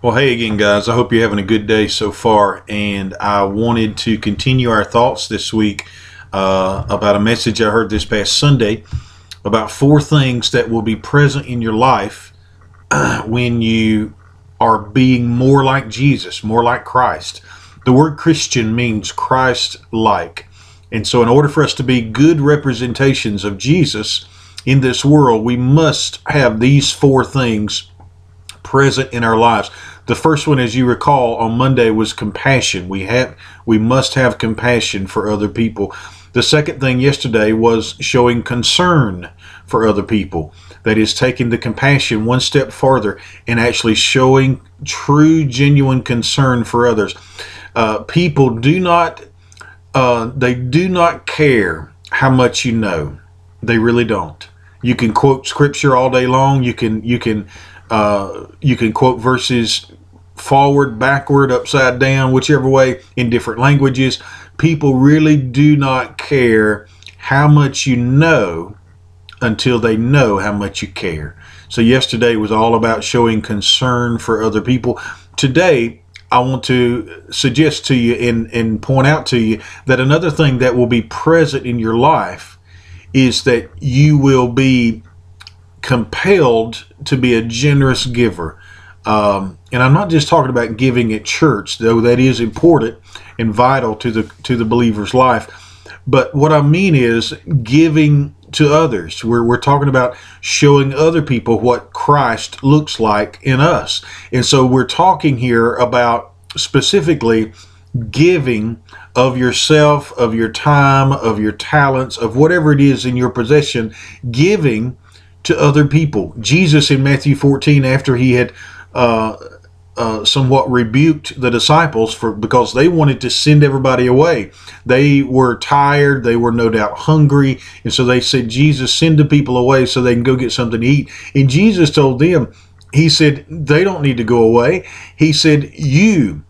Well, hey again, guys. I hope you're having a good day so far. And I wanted to continue our thoughts this week about a message I heard this past Sunday about four things that will be present in your life when you are being more like Jesus, more like Christ. The word Christian means Christ like. And so, in order for us to be good representations of Jesus in this world, we must have these four things present in our lives. The first one, as you recall, on Monday was compassion. We must have compassion for other people. The second thing yesterday was showing concern for other people. That is taking the compassion one step farther and actually showing true, genuine concern for others. People do not they do not care how much you know. They really don't. You can quote scripture all day long. You can quote verses forward, backward, upside down, whichever way, in different languages. People really do not care how much you know until they know how much you care. So yesterday was all about showing concern for other people. Today, I want to suggest to you and point out to you that another thing that will be present in your life is that you will be compelled to be a generous giver. And I'm not just talking about giving at church, though that is important and vital to the believer's life. But what I mean is giving to others. We're talking about showing other people what Christ looks like in us. And so we're talking here about specifically giving of yourself, of your time, of your talents, of whatever it is in your possession, giving to other people. Jesus in Matthew 14, after he had somewhat rebuked the disciples because they wanted to send everybody away. They were tired. They were no doubt hungry. And so they said, Jesus, send the people away so they can go get something to eat. And Jesus told them, he said, they don't need to go away. He said, you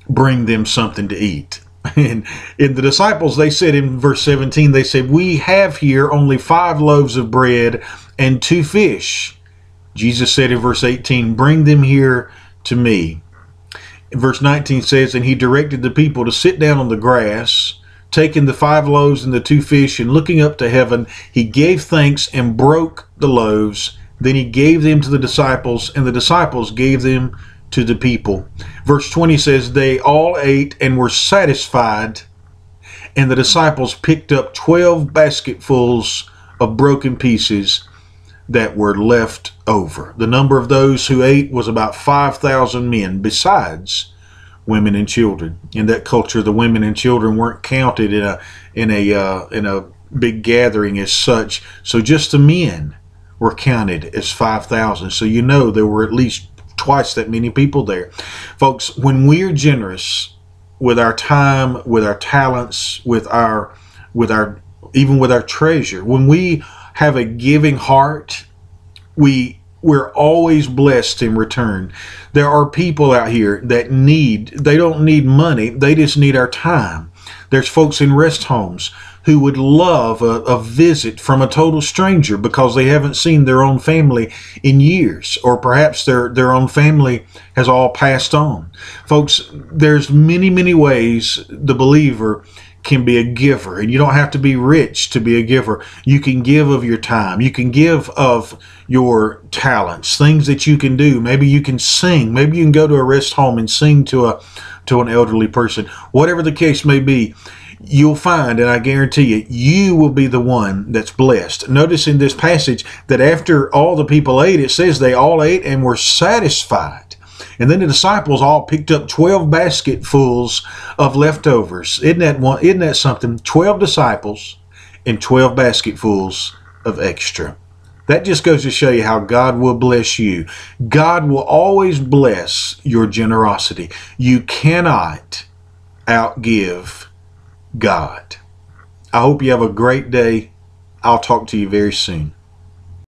bring them something to eat. And in the disciples, they said in verse 17, they said, we have here only 5 loaves of bread and 2 fish. Jesus said in verse 18, bring them here to me. Verse 19 says, and he directed the people to sit down on the grass, taking the 5 loaves and the 2 fish, and looking up to heaven, he gave thanks and broke the loaves. Then he gave them to the disciples, and the disciples gave them to the people. Verse 20 says, they all ate and were satisfied, and the disciples picked up 12 basketfuls of broken pieces that were left over. The number of those who ate was about 5,000 men, besides women and children. In that culture, the women and children weren't counted in a big gathering as such. So just the men were counted as 5,000. So you know there were at least twice that many people there. Folks, when we're generous with our time, with our talents, with our even with our treasure, when we have a giving heart, we're always blessed in return. There are people out here that they don't need money, they just need our time. There's folks in rest homes who would love a visit from a total stranger because they haven't seen their own family in years, or perhaps their own family has all passed on. Folks, there's many ways the believer can be a giver, and you don't have to be rich to be a giver. You can give of your time. You can give of your talents, things that you can do. Maybe you can sing. Maybe you can go to a rest home and sing to an elderly person. Whatever the case may be, you'll find, and I guarantee you will be the one that's blessed. Notice in this passage that after all the people ate, it says they all ate and were satisfied. And then the disciples all picked up 12 basketfuls of leftovers. Isn't that something? 12 disciples and 12 basketfuls of extra. That just goes to show you how God will bless you. God will always bless your generosity. You cannot outgive God. I hope you have a great day. I'll talk to you very soon.